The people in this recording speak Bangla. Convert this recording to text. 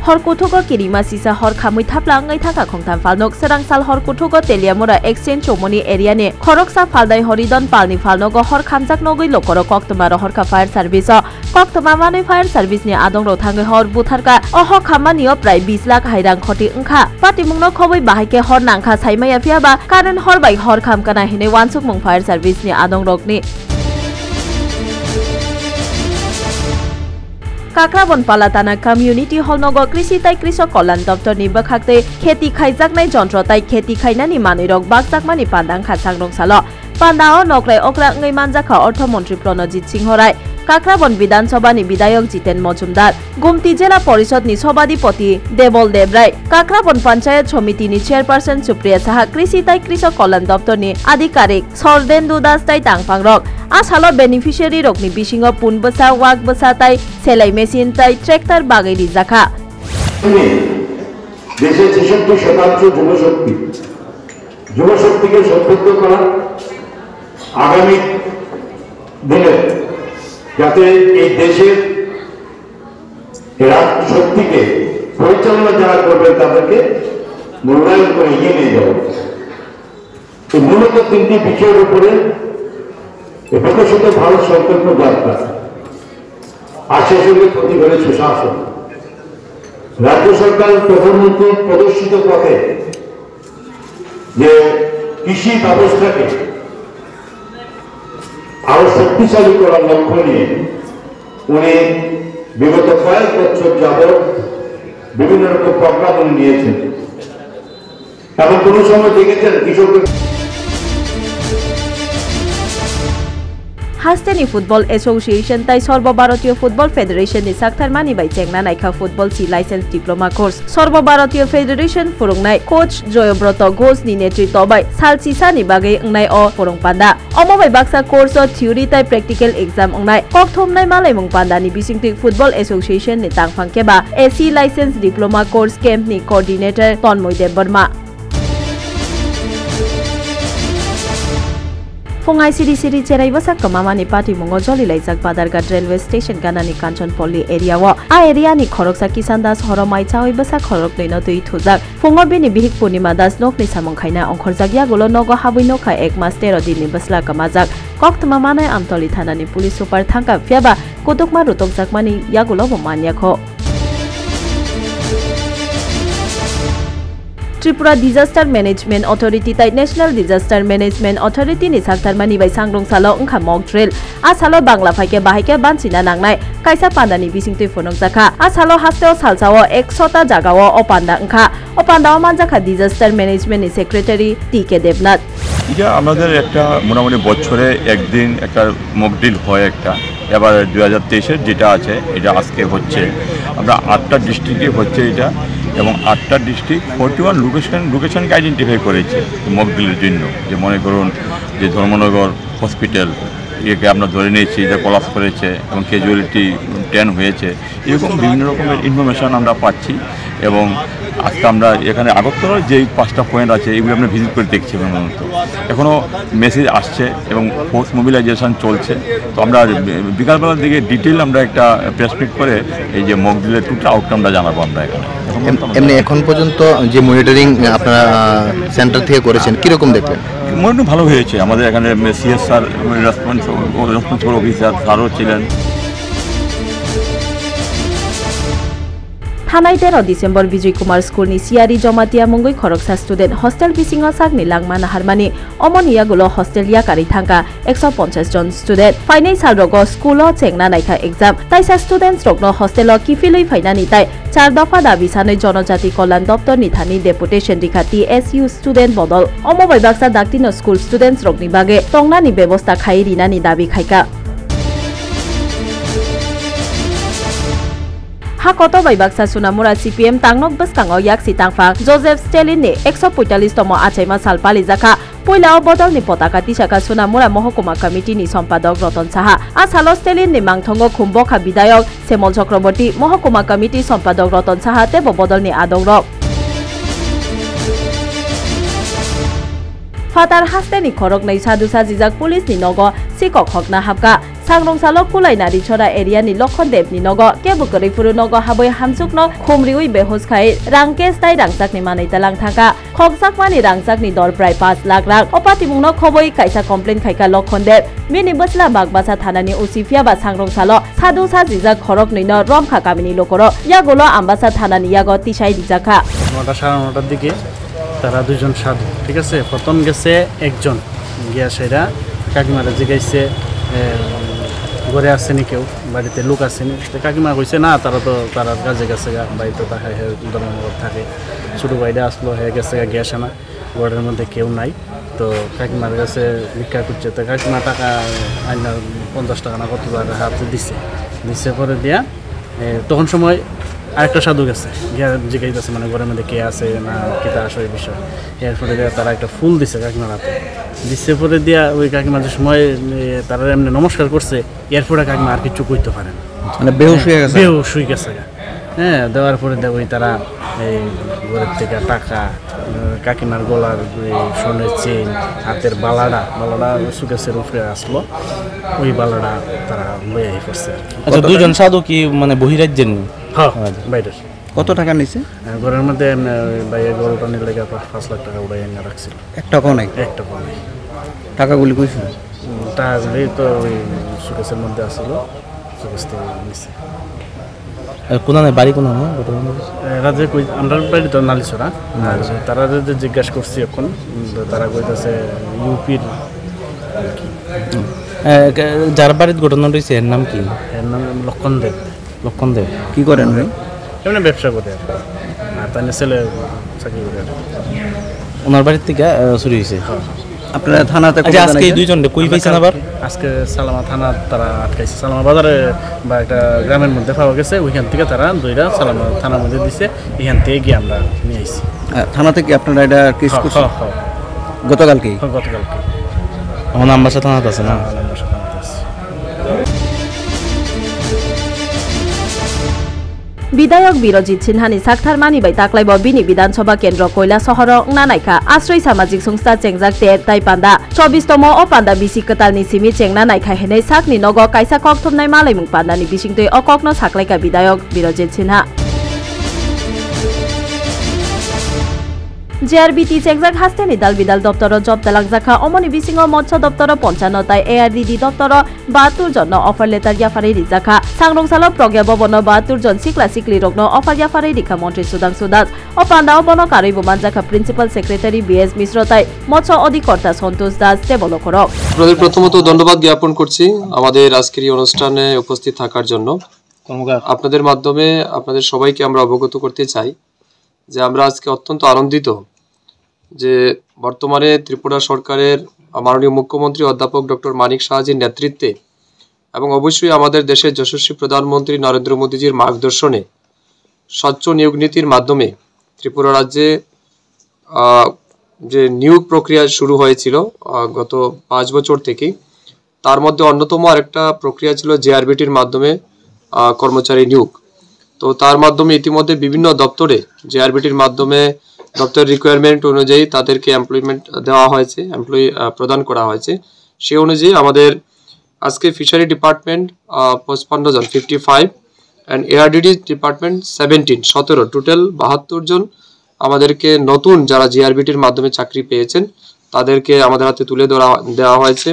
hor kuthugo kirima sisa hor khamui thapla ngai thaka khongtham falnok serangsal hor kuthugo teliamura exchange chomoni area ni khoroksa phaldai horidon palni falnogo hor khamjak nogui lokoro koktoma horka fire service koktoma mani fire service ni adong ro thangai hor butharka oho khamani o prai 20 lakh hairang khoti ungkha patimungno khoboi bahaike hor nangkha saimaya fiaba karen hor bai hor kham kana hine wansuk mung fire service ni adong rokni Kakraban Palatana community hall নগর কৃষি তাই কৃষক কল্যাণ দপ্তর নি বখাকতে খেতি খাইজাকনাই যন্ত্র তাই খেতি খাইনানি মানিরক বাগজাকমানি পান্দাং খাচাং রংসাল পান্দাও নকরাই অকরা ngै মানজাখা অর্থমন্ত্রী প্রণজিৎ সিংহ রায় কাকরাবন বিধানসভানি বিধায়ক জিতেন মজুমদার গুমতি জেলা পরিষদ নি সভাধিপতি দেবল দেবরায় কাকরাবন পঞ্চায়েত সমিতি নি চেয়ারপারসন সুপ্রিয়া সাহা কৃষি তাই কৃষক কল্যাণ দপ্তর নি আধিকারিক সরদেন্দু দাস তাই টাংফাংরক আসালো বেনিফিশিয়ারি রকনি বিসিংহ পুনবসা ওয়াকবসা তাই সেলাই মেশিন তাই ট্রাক্টর বাগাই রিজাখা দেশের 66% যুবশক্তিকে সম্পৃক্ত করা আগামী দিনে যাতে এই দেশের রাষ্ট্র শক্তিকে পরিচালনা যারা করবে তাদেরকে মূল্যায়ন করে এগিয়ে নিয়ে যাওয়া মূলত 3টি বিষয়ের উপরে বিকশিত ভারত সংকল্প যাত্রা আর সেই সঙ্গে প্রতিবারে সুশাসন রাজ্য সরকার প্রধানমন্ত্রী প্রদর্শিত পথে যে কৃষি ব্যবস্থাকে আরো শক্তিশালী করার লক্ষ্য নিয়ে উনি বিগত কয়েক বছর যাবৎ বিভিন্ন রকম প্রোগ্রাম নিয়েছেন এবং কোনো সময় দেখেছেন কৃষকদের হাস্তেনি ফুটবল এসোসিয়েশন তাই সর্বভারতীয় football federation ni saktarmani bai chengna naikha football C license diploma course সর্বভারতীয় ফেডারেশন ফরংনাই কোচ জয়ব্রত ঘোষ ni নেতৃত্ব bai salsisa ni bagai ungnai o forongpanda omobai baksa course o theory tai practical exam ungnai kokthomnai malai mungpanda ni bisingtik football association ni tangphangkeba AC license diploma course camp ni coordinator Tonmoy Dev Burma Fungai siri cherai basa kamamani party mungo joli laijak Badarghat railway station ganani Kanchanpalli area wo a area ni khoroksa Kisan Das horomai chawai basa khorok leino tui thujak fungo bini bihik Purnima Das nokni samung khaina ongkhorjak yagulo nogo habui nokha 1 mas 13 din ni basla kamajak koktoma manai Amtoli thanani police super thangka fiaba kodokma rutokjak mani yagulo bo manyakho Tripura Disaster Management Authority tai National Disaster Management Authority ni saktarmani bai sangrong salo ungkha mock drill asalo bangla phaike bahaike bansina nangnai kaisa pandani bisingtui phonok jakha asalo hasteo salsao 100 ta jagao opanda ungkha opanda manjakha Disaster Management ni Secretary TK Devnath এটা আমাদের একটা মোটামুটি বছরে একদিন একটা মক ড্রিল হয় একটা এবার 2023 এর যেটা আছে এটা আজকে হচ্ছে আমরা 8টা ডিস্ট্রিক্টে হচ্ছে এটা এবং 8টা ডিস্ট্রিক্ট 41 লোকেশনকে আইডেন্টিফাই করেছে মক ড্রিলের জন্য যে মনে করুন যে ধর্মনগর হসপিটাল একে আমরা ধরে নিয়েছি যে কলাপস করেছে এবং ক্যাজুয়ালিটি 10 হয়েছে এরকম বিভিন্ন রকমের ইনফরমেশন আমরা পাচ্ছি এবং আজকে আমরা এখানে আগরতলার যে 5টা পয়েন্ট আছে এগুলো আমরা ভিজিট করে দেখছি মূলত এখনও মেসেজ আসছে এবং ফোর্স মোবিলাইজেশন চলছে তো আমরা বিকালবেলার দিকে ডিটেল আমরা একটা প্রেস মিট করে এই যে মক ড্রিলের টোটাল আউটকামটা জানাবো আমরা এখানে এমনি এখন পর্যন্ত যে মনিটরিং আপনারা সেন্টার থেকে করেছেন কীরকম দেখলেন মনিটরিং ভালো হয়েছে আমাদের এখানে সিএসআর রেসপন্সিবল অফিসার স্যারও ছিলেন Thanai 13 December Vijay Kumar School ni Siari Jomatia Mungoi Khoroksa student hostel bisingo sakni langmana harmani omoniya gulo hostel ya kari thangka 150 jon student fainai sal rogo school o chengna naikha exam taisa students rokno hostel o kifiloi fainani tai 4 dafa dabi sanai jonojati kollan doptor ni thani deputation dikhati SU student bodol omobai baksa daktino school students rokni bage tongnani bebosta khai rinani dabi khaika ha koto bai baksa Sunamura CPM tangnok baskango yaksi tangfa Joseph Stalin ni 145 tomo achaima salpali jakha poilao bodol ni potaka tisaka Sunamura Mohokuma Committee ni Sampadok Roton Saha asalo Stalin ni mangthongo Khumbokha Bidayok Semol Chakraborty Mohokuma Committee Sampadok Roton Saha tebo bodol ni adongrok Fatar hasteni khorok nei sadhu sajijak police ni nogo sikok hokna hapka Sangrongsalok Kulainari Chora area ni Lokhondev ni nogo Kebukari Furu nogo haboi hamsukno khumriui behos khai rangkes tai rangsak ni manai talang thaka khoksak mani rangsak ni dor prai 5 lakh rak opatimungno khoboi kaisa complaint khaika Lokhondev mini basla bagbasa thanani usifia ba Sangrongsalo sadu sa jija khorok nino rom kha kamini lokoro yagolo ambasa thanani yago tisai dijaka 9:30টার দিকে তারা দুজন সাধু ঠিক আছে প্রথম গেছে একজন গিয়া সেরা কাকিমারা জিগাইছে ঘরে আসেনি কেউ বাড়িতে লোক আসেনি কাকিমা কইছে না তারা তো তারা কাজে গেছে বাড়িতে ধর্মনগর থাকে ছোটো ভাইটা আসলো হয়ে গেছে গ্যাস আনা ঘরের মধ্যে কেউ নাই তো কাকিমার কাছে ভিক্ষা করছে তো কাকিমা টাকা আইনার 50 টাকা না কত টাকা হাতে দিচ্ছে পরে দিয়া তখন সময় আরেকটা সাধু গেছে গিয়া জিগাইতেছে মানে ঘরের মধ্যে কে আছে না কেটা আসে এই বিষয় এরপরে তারা একটা ফুল দিছে কাকিমার হাতে দিচ্ছে পরে দিয়া ওই কাকিমা যে সময় তারা এমনি নমস্কার করছে এরপরে কাকিমা আর কিছু কইতে পারেন মানে বেহুশ হয়ে গেছে হ্যাঁ দেওয়ার পরে ওই তারা এই ঘরের থেকে টাকা কাকিমার গলার সোনের চেন হাতের বালাডা সুকেশের উপরে আসলো ওই বালাডা তারা লয়ে পড়ছে। আচ্ছা দুজন সাধু কি মানে বহিরাজ্যের? হ্যাঁ বাইরের। কত টাকা নিছে? ঘরের মধ্যে বাইরে গরুটা নিলে 5 লাখ টাকা উড়াই এনে রাখছিল। এক টাকাও নাই? এক টাকাও নাই। টাকাগুলি কইছিল? টাকাগুলি তো ওই সুকেশের মধ্যে আসলো, সুকেশ তো নিছে। কোনায় বাড়ি কোন না রাজে কই আমরা বাড়ি তো নালিছড়া তারা যে জিজ্ঞাসা করছি এখন তারা কইতাছে ইউপির যার বাড়ির ঘটনা রয়েছে এর নাম কি? এর নাম লক্ষণদেব। লক্ষণদেব কি করেন ভাই? এমনি ব্যবসা করে আর তার ছেলে চাকরি করে। ওনার বাড়ির থেকে চুরি হয়েছে? আপনারা থানাতে আজকে এই দুইজন কই পাইছেন? আবার আজকে সালামা থানা তারা আটকাইছে। সালামা বাজারে বা একটা গ্রামের মধ্যে পাওয়া গেছে, ওইখান থেকে তারা দুইটা সালামা থানার মধ্যে দিছে, এখান থেকে গিয়ে আমরা নিয়ে আইছি। থানা থেকে আপনারা এটা কেস করছেন গতকালকে? গতকালকে আমার আমবাসা থানাতে আছে না? বিধায়ক বিরজিৎ সিনহানি সাকথার মানিবাই তাকলাইব বিনি বিধানসভা কেন্দ্র কয়লা শহর নানাইখা আশ্রয় সামাজিক সংস্থা চেংজাক টের তাই পান্ডা 24তম ও পান্ডা বিসি কতালনি সিমি চেংনা নাইখা হেনে সাকনি নগ কাইসা ককথমনাই মালাইমুং পান্ডানি বিসিংতৈ অককন সাকলাইকা বিধায়ক বিরজিৎ সিনহা জেআরবিটি চেংজাক হাস্তেনি দাল বিদাল দপ্তর জব তালাংজাখা অমনি বিসিং মৎস্য দপ্তর 55 তাই এআরডিডি দপ্তর 72 জন অফার লেটার ইয়াফারে রিজাখা সাংরংসাল প্রজ্ঞা ভবন 72 জন সিকলা সিকলি রগ্ন অফার ইয়াফারে রিখা মন্ত্রী সুধাংশু দাস ও পান্ডাও বন কারই বোমানজাখা প্রিন্সিপাল সেক্রেটারি বিএস মিশ্র তাই মৎস্য অধিকর্তা সন্তোষ দাস দেবল করক। প্রথমত ধন্যবাদ জ্ঞাপন করছি আমাদের আজকের এই অনুষ্ঠানে উপস্থিত থাকার জন্য। আপনাদের মাধ্যমে আপনাদের সবাইকে আমরা অবগত করতে চাই যে আমরা আজকে অত্যন্ত আনন্দিত যে বর্তমানে ত্রিপুরা সরকারের মাননীয় মুখ্যমন্ত্রী অধ্যাপক ডক্টর মানিক সাহাজির নেতৃত্বে এবং অবশ্যই আমাদের দেশের যশস্বী প্রধানমন্ত্রী নরেন্দ্র মোদীজির মার্গদর্শনে স্বচ্ছ নিয়োগ নীতির মাধ্যমে ত্রিপুরা রাজ্যে যে নিয়োগ প্রক্রিয়া শুরু হয়েছিল গত 5 বছর থেকে, তার মধ্যে অন্যতম আরেকটা প্রক্রিয়া ছিল জেআরবিটির মাধ্যমে কর্মচারী নিয়োগ। তো তার মাধ্যমে ইতিমধ্যে বিভিন্ন দপ্তরে জেআরবিটির মাধ্যমে দপ্তর রিকোয়ারমেন্ট অনুযায়ী তাদেরকে এমপ্লয়মেন্ট দেওয়া হয়েছে, এমপ্লয়ি প্রদান করা হয়েছে। সেই অনুযায়ী আমাদের আজকে ফিশারি ডিপার্টমেন্ট 55 জন 55 অ্যান্ড এআরডিডি ডিপার্টমেন্ট 17 টোটাল 72 জন আমাদেরকে নতুন যারা জিআরবিটির মাধ্যমে চাকরি পেয়েছেন তাদেরকে আমাদের হাতে তুলে দেওয়া হয়েছে।